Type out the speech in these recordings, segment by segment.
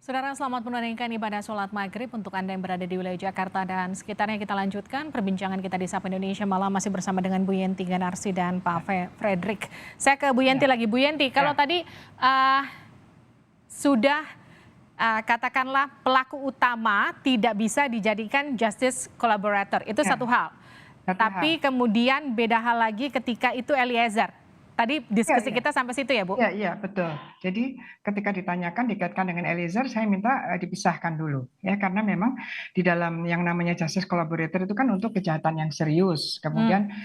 Saudara, selamat menunaikan ibadah sholat maghrib untuk Anda yang berada di wilayah Jakarta dan sekitarnya. Kita lanjutkan perbincangan kita di Sapa Indonesia Malam masih bersama dengan Bu Yenti Ganarsi dan Pak Fredrik. Saya ke Bu Yenti lagi. Bu Yenti, kalau tadi sudah katakanlah pelaku utama tidak bisa dijadikan justice collaborator, itu satu hal. Tapi kemudian beda hal lagi ketika itu Eliezer. Tadi diskusi kita sampai situ ya, Bu? Iya, betul. Jadi ketika ditanyakan dikaitkan dengan Eliezer, saya minta dipisahkan dulu ya, karena memang di dalam yang namanya justice collaborator itu kan untuk kejahatan yang serius. Kemudian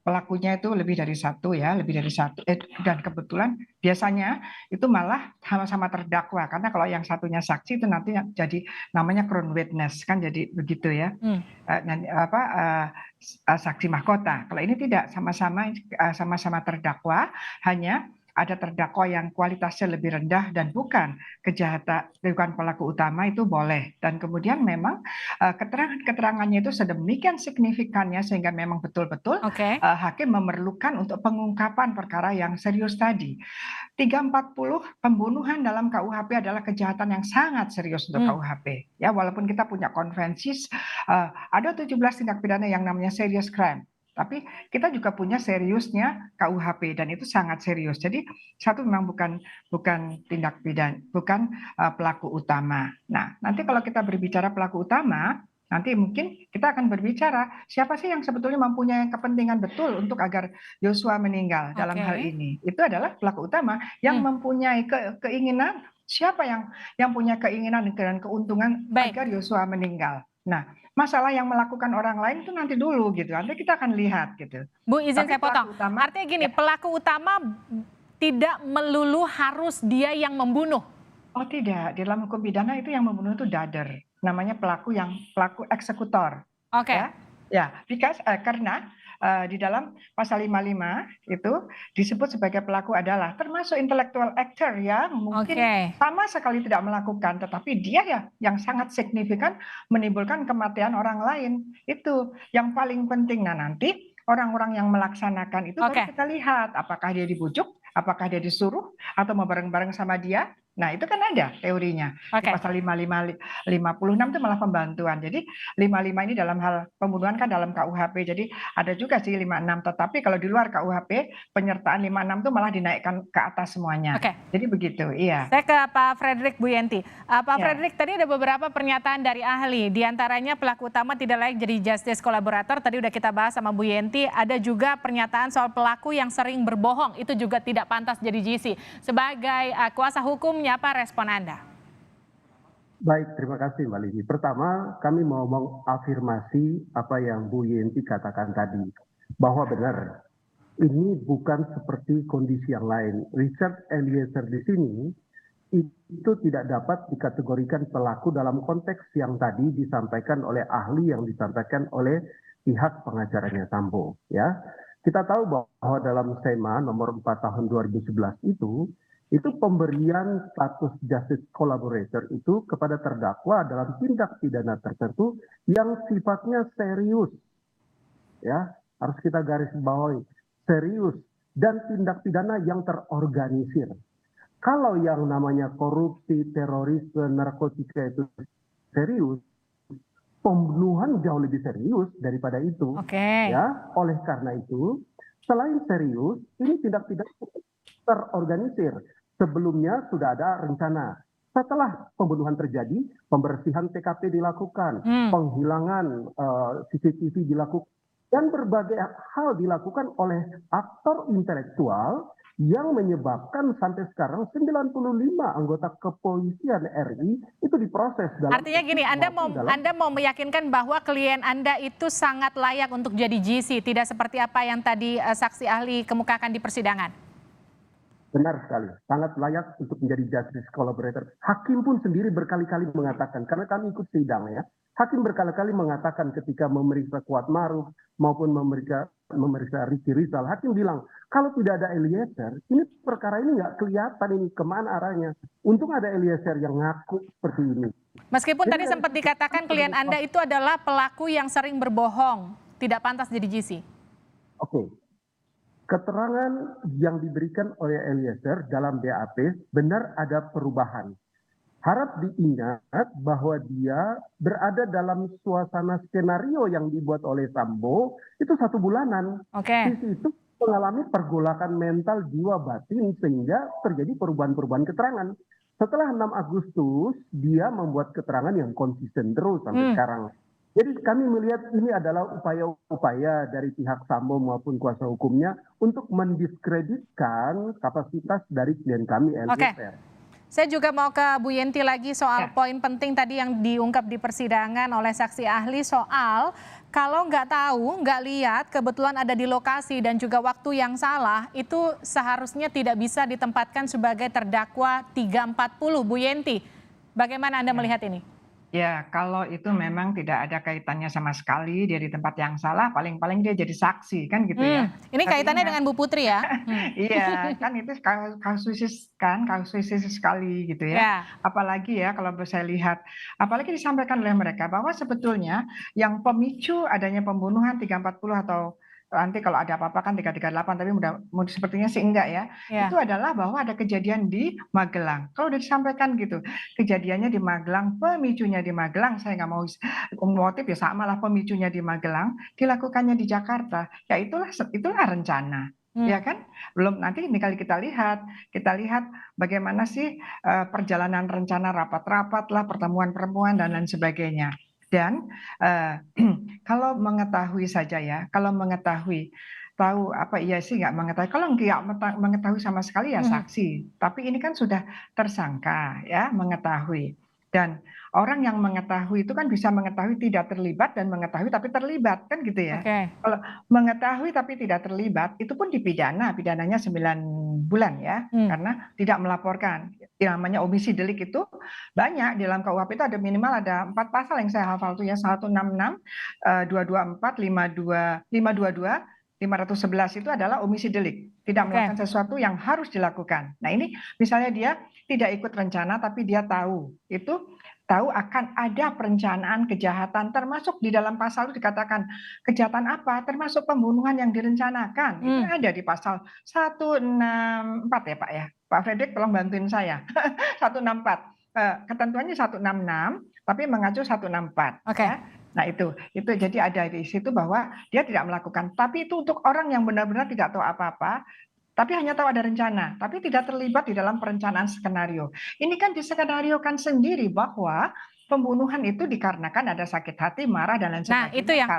pelakunya itu lebih dari satu ya, dan kebetulan biasanya itu malah sama-sama terdakwa, karena kalau yang satunya saksi itu nanti jadi namanya crown witness kan, jadi begitu ya. Saksi mahkota. Kalau ini tidak, sama-sama terdakwa, hanya ada terdakwa yang kualitasnya lebih rendah dan bukan pelaku utama itu boleh. Dan kemudian memang keterangannya itu sedemikian signifikannya sehingga memang betul-betul hakim memerlukan untuk pengungkapan perkara yang serius tadi. 340 pembunuhan dalam KUHP adalah kejahatan yang sangat serius untuk KUHP. Ya, walaupun kita punya konvensi ada 17 tindak pidana yang namanya serious crime. Tapi kita juga punya seriusnya KUHP dan itu sangat serius. Jadi satu memang bukan tindak pidana, bukan pelaku utama. Nah, nanti kalau kita berbicara pelaku utama, nanti mungkin kita akan berbicara siapa sih yang sebetulnya mempunyai kepentingan betul untuk agar Yosua meninggal dalam hal ini. Itu adalah pelaku utama yang mempunyai keinginan, siapa yang punya keinginan dan keuntungan agar Yosua meninggal. Nah, masalah yang melakukan orang lain itu nanti dulu gitu. Nanti kita akan lihat gitu. Bu, izin saya potong. Artinya gini, pelaku utama tidak melulu harus dia yang membunuh. Oh tidak, di dalam hukum pidana itu yang membunuh itu dader. Namanya pelaku eksekutor. Karena di dalam pasal 55 itu disebut sebagai pelaku adalah termasuk intellectual actor yang mungkin sama sekali tidak melakukan, tetapi dia ya yang sangat signifikan menimbulkan kematian orang lain. Itu yang paling penting. Nah, nanti orang-orang yang melaksanakan itu baru kita lihat apakah dia dibujuk, apakah dia disuruh atau mau bareng-bareng sama dia. Nah, itu kan ada teorinya. Di pasal 55, 56 itu malah pembantuan. Jadi 55 ini dalam hal pembunuhan kan dalam KUHP. Jadi ada juga sih 56, tetapi kalau di luar KUHP penyertaan 56 itu malah dinaikkan ke atas semuanya. Jadi begitu, iya. Saya ke Pak Fredrik, Bu Yenti. Pak Fredrik, tadi ada beberapa pernyataan dari ahli. Di antaranya pelaku utama tidak layak jadi justice collaborator. Tadi udah kita bahas sama Bu Yenti. Ada juga pernyataan soal pelaku yang sering berbohong. Itu juga tidak pantas jadi GC. Sebagai kuasa hukumnya, apa respon Anda? Baik, terima kasih Mbak Lini. Pertama, kami mau mengafirmasi apa yang Bu Yenti katakan tadi. Bahwa benar, ini bukan seperti kondisi yang lain. Richard Eliezer di sini itu tidak dapat dikategorikan pelaku dalam konteks yang tadi disampaikan oleh ahli yang disampaikan oleh pihak pengacaranya Sambo. Ya, kita tahu bahwa dalam SEMA nomor 4 tahun 2011 itu pemberian status justice collaborator itu kepada terdakwa dalam tindak pidana tertentu yang sifatnya serius. Ya, harus kita garis bawahi, serius dan tindak pidana yang terorganisir. Kalau yang namanya korupsi, terorisme, narkotika itu serius, pembunuhan jauh lebih serius daripada itu. Ya, oleh karena itu, selain serius, ini tindak pidana terorganisir. Sebelumnya sudah ada rencana. Setelah pembunuhan terjadi, pembersihan TKP dilakukan, penghilangan CCTV dilakukan, dan berbagai hal dilakukan oleh aktor intelektual yang menyebabkan sampai sekarang 95 anggota kepolisian RI itu diproses. Artinya gini, Anda mau meyakinkan bahwa klien Anda itu sangat layak untuk jadi GC, tidak seperti apa yang tadi saksi ahli kemukakan di persidangan? Benar sekali, sangat layak untuk menjadi justice collaborator. Hakim pun sendiri berkali-kali mengatakan, karena kami ikut sidang ya, hakim berkali-kali mengatakan ketika memeriksa Kuat Maruf maupun memeriksa Ricky Rizal, hakim bilang, kalau tidak ada Eliezer, ini perkara ini nggak kelihatan ini kemana arahnya. Untung ada Eliezer yang ngaku seperti ini. Meskipun tadi sempat dikatakan klien Anda itu adalah pelaku yang sering berbohong, tidak pantas jadi GC. Oke. Keterangan yang diberikan oleh Eliezer dalam BAP benar ada perubahan. harap diingat bahwa dia berada dalam suasana skenario yang dibuat oleh Sambo itu 1 bulanan. Oke. Di situ mengalami pergolakan mental jiwa batin sehingga terjadi perubahan-perubahan keterangan. Setelah 6 Agustus, dia membuat keterangan yang konsisten terus sampai sekarang. Jadi kami melihat ini adalah upaya-upaya dari pihak Sambo maupun kuasa hukumnya untuk mendiskreditkan kapasitas dari klien kami, Eliezer. Saya juga mau ke Bu Yenti lagi soal poin penting tadi yang diungkap di persidangan oleh saksi ahli soal kalau nggak tahu, nggak lihat, kebetulan ada di lokasi dan juga waktu yang salah, itu seharusnya tidak bisa ditempatkan sebagai terdakwa 340, Bu Yenti. Bagaimana Anda melihat ini? Ya, kalau itu memang tidak ada kaitannya sama sekali, dia di tempat yang salah, paling-paling dia jadi saksi, kan gitu ya. Ini kaitannya dengan Bu Putri ya? Iya, kan itu kasuisis sekali gitu ya. Apalagi ya kalau saya lihat, apalagi disampaikan oleh mereka bahwa sebetulnya yang pemicu adanya pembunuhan 340 atau nanti kalau ada apa-apa kan 338, tapi sepertinya sih enggak ya. Itu adalah bahwa ada kejadian di Magelang. Kalau udah disampaikan gitu, kejadiannya di Magelang, pemicunya di Magelang, saya nggak mau motif ya sama lah, pemicunya di Magelang, dilakukannya di Jakarta, ya itulah rencana. Ya kan, belum nanti ini kali kita lihat bagaimana sih perjalanan rencana rapat-rapat lah, pertemuan-pertemuan dan lain sebagainya. Dan kalau mengetahui saja ya, kalau mengetahui tahu apa iya sih nggak mengetahui, kalau nggak mengetahui sama sekali ya saksi, tapi ini kan sudah tersangka ya, mengetahui. Dan orang yang mengetahui itu kan bisa mengetahui tidak terlibat dan mengetahui tapi terlibat, kan gitu ya. Kalau mengetahui tapi tidak terlibat itu pun dipidana, pidananya 9 bulan ya, karena tidak melaporkan. Yang namanya omisi delik itu banyak di dalam KUHP itu ada minimal ada 4 pasal yang saya hafal tuh ya, 166, 224, 522, 511 itu adalah omisi delik, tidak melakukan sesuatu yang harus dilakukan. Nah ini misalnya dia tidak ikut rencana tapi dia tahu akan ada perencanaan kejahatan, termasuk di dalam pasal itu dikatakan kejahatan apa, termasuk pembunuhan yang direncanakan. Itu ada di pasal 164 ya Pak ya. Pak Fredrik tolong bantuin saya. 164. Ketentuannya 166 tapi mengacu 164 ya. Nah itu jadi ada di situ bahwa dia tidak melakukan, tapi itu untuk orang yang benar-benar tidak tahu apa-apa, tapi hanya tahu ada rencana, tapi tidak terlibat di dalam perencanaan skenario. Ini kan diskenariokan sendiri bahwa pembunuhan itu dikarenakan ada sakit hati, marah dan lain sebagainya. Nah, itu yang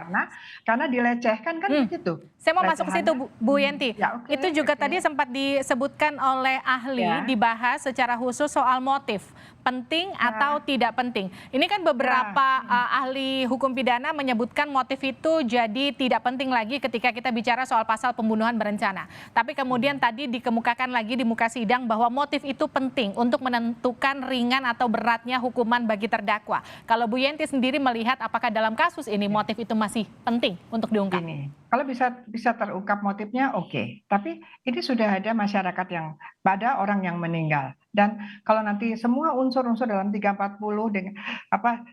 karena dilecehkan kan begitu. Saya mau masuk ke situ Bu Yenti. Itu juga tadi sempat disebutkan oleh ahli, dibahas secara khusus soal motif. Penting atau tidak penting. Ini kan beberapa ahli hukum pidana menyebutkan motif itu jadi tidak penting lagi ketika kita bicara soal pasal pembunuhan berencana. Tapi kemudian tadi dikemukakan lagi di muka sidang bahwa motif itu penting untuk menentukan ringan atau beratnya hukuman bagi terdakwa. Kalau Bu Yenti sendiri melihat apakah dalam kasus ini motif itu masih penting untuk diungkap? Kalau bisa terungkap motifnya oke. Tapi ini sudah ada masyarakat yang pada orang yang meninggal. Dan kalau nanti semua unsur-unsur dalam 340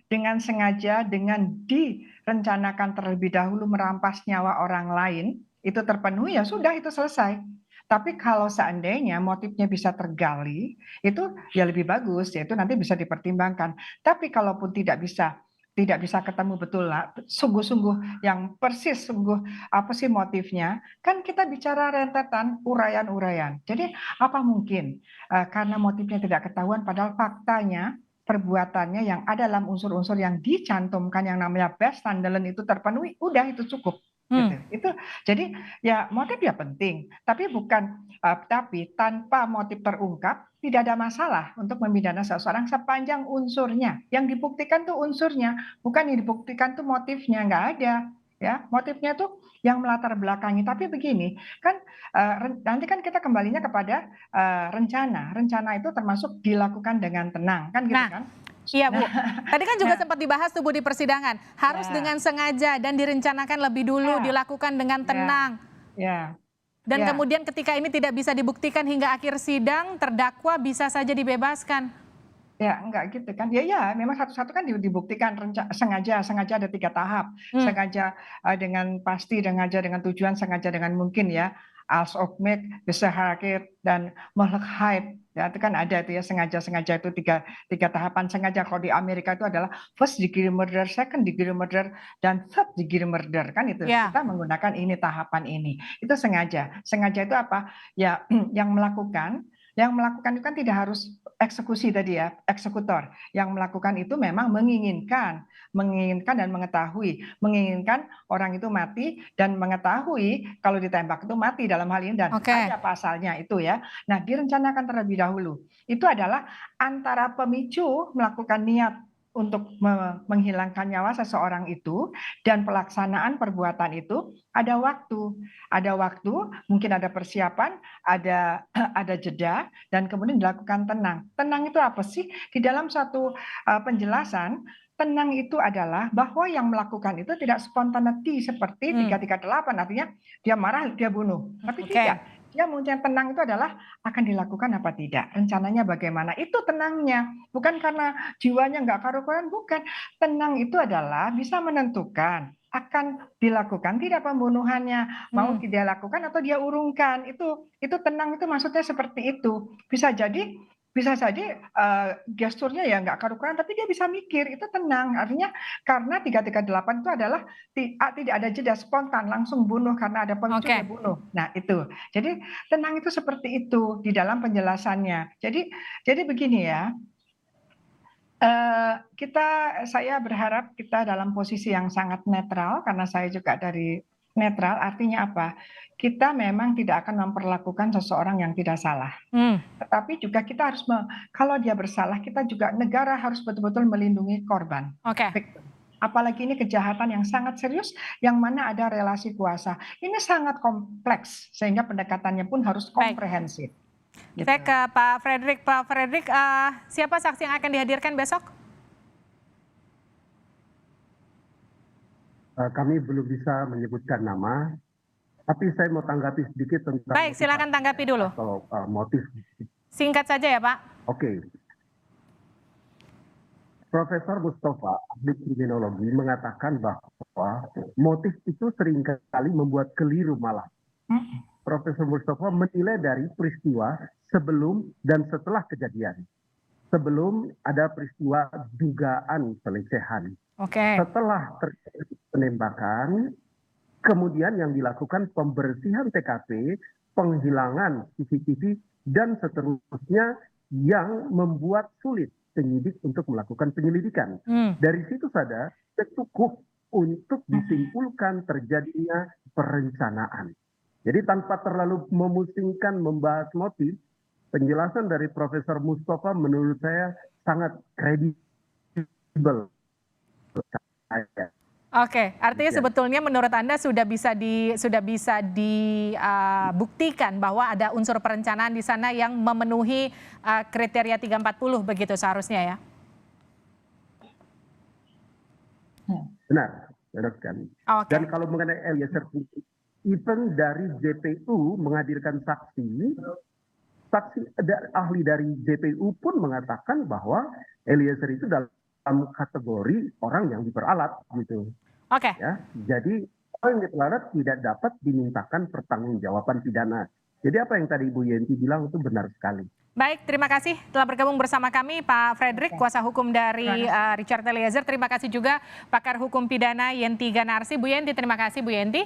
dengan sengaja, dengan direncanakan terlebih dahulu merampas nyawa orang lain, itu terpenuhi ya sudah itu selesai. Tapi kalau seandainya motifnya bisa tergali, itu ya lebih bagus, yaitu nanti bisa dipertimbangkan. Tapi kalaupun tidak bisa ketemu betul lah, sungguh-sungguh yang persis apa sih motifnya, kan kita bicara rentetan uraian-uraian. Jadi apa mungkin karena motifnya tidak ketahuan padahal faktanya perbuatannya yang ada dalam unsur-unsur yang dicantumkan yang namanya Bestandelen itu terpenuhi, udah itu cukup. Gitu. Itu jadi ya motif ya penting, tapi tapi tanpa motif terungkap tidak ada masalah untuk memidana seseorang sepanjang unsurnya yang dibuktikan tuh unsurnya, bukan yang dibuktikan tuh motifnya, nggak ada ya, motifnya tuh yang melatar belakangi. Tapi begini kan nanti kan kita kembalinya kepada rencana itu termasuk dilakukan dengan tenang kan gitu kan. Iya Bu, tadi kan juga sempat dibahas tuh Bu di persidangan, harus dengan sengaja dan direncanakan lebih dulu, dilakukan dengan tenang. Dan kemudian ketika ini tidak bisa dibuktikan hingga akhir sidang, terdakwa bisa saja dibebaskan. Ya enggak gitu kan, ya memang satu-satu kan dibuktikan sengaja ada 3 tahap, sengaja dengan pasti, sengaja dengan tujuan, sengaja dengan mungkin ya. als opmek, besehakit, dan mogelijkheid. Ya, itu kan ada itu ya, sengaja itu tiga tahapan sengaja. Kalau di Amerika itu adalah first degree murder, second degree murder, dan third degree murder, kan itu. Ya. Kita menggunakan ini tahapan ini. Itu sengaja. Sengaja itu apa? Ya, yang melakukan itu kan tidak harus eksekusi tadi ya, eksekutor. Yang melakukan itu memang menginginkan dan mengetahui, menginginkan orang itu mati dan mengetahui kalau ditembak itu mati dalam hal ini, dan ada pasalnya itu ya. Nah, direncanakan terlebih dahulu. Itu adalah antara pemicu melakukan niat untuk menghilangkan nyawa seseorang itu dan pelaksanaan perbuatan itu ada waktu, mungkin ada persiapan, ada jeda, dan kemudian dilakukan tenang. Tenang itu apa sih? Di dalam satu penjelasan, tenang itu adalah bahwa yang melakukan itu tidak spontaneity seperti 338, artinya dia marah, dia bunuh. Tapi tidak. Dia mungkin tenang itu adalah akan dilakukan apa tidak, rencananya bagaimana. Itu tenangnya, bukan karena jiwanya nggak karu-karuan, bukan. Tenang itu adalah bisa menentukan akan dilakukan tidak pembunuhannya, mau tidak lakukan atau dia urungkan. Itu tenang, itu maksudnya seperti itu. Bisa saja gesturnya ya nggak karu-karuan, tapi dia bisa mikir, itu tenang. Artinya karena 338 itu adalah tidak ada jeda, spontan, langsung bunuh karena ada pemicu dia bunuh. Nah itu, jadi tenang itu seperti itu di dalam penjelasannya. Jadi begini ya, saya berharap kita dalam posisi yang sangat netral, karena saya juga dari netral. Artinya apa? Kita memang tidak akan memperlakukan seseorang yang tidak salah. Tetapi juga kita harus, kalau dia bersalah, kita juga, negara harus betul-betul melindungi korban. Apalagi ini kejahatan yang sangat serius, yang mana ada relasi kuasa. Ini sangat kompleks, sehingga pendekatannya pun harus komprehensif. Gitu. Saya ke Pak Frederick. Pak Frederick, siapa saksi yang akan dihadirkan besok? Kami belum bisa menyebutkan nama, tapi saya mau tanggapi sedikit tentang. Baik, silakan tanggapi dulu. Atau motif. Singkat saja ya Pak. Oke. Profesor Mustafa, ahli kriminologi, mengatakan bahwa motif itu seringkali membuat keliru malah. Profesor Mustafa menilai dari peristiwa sebelum dan setelah kejadian. Sebelum ada peristiwa dugaan pelecehan. Setelah terjadi penembakan, kemudian yang dilakukan pembersihan TKP, penghilangan CCTV, dan seterusnya yang membuat sulit penyidik untuk melakukan penyelidikan. Dari situ saja cukup untuk disimpulkan terjadinya perencanaan. Jadi tanpa terlalu memusingkan membahas motif, penjelasan dari Profesor Mustafa menurut saya sangat kredibel. Oke, artinya sebetulnya menurut Anda sudah bisa dibuktikan bahwa ada unsur perencanaan di sana yang memenuhi kriteria 340 begitu seharusnya ya? Benar sekali. Dan kalau mengenai Eliezer, even dari JPU menghadirkan saksi ahli dari JPU pun mengatakan bahwa Eliezer itu dalam kategori orang yang diperalat gitu. Ya, jadi orang yang diperalat tidak dapat dimintakan pertanggungjawaban pidana. Jadi apa yang tadi Ibu Yenti bilang itu benar sekali. Baik, terima kasih telah bergabung bersama kami Pak Frederick, kuasa hukum dari Richard Eliezer. Terima kasih juga pakar hukum pidana Yenti Ganarsi. Bu Yenti, terima kasih Bu Yenti.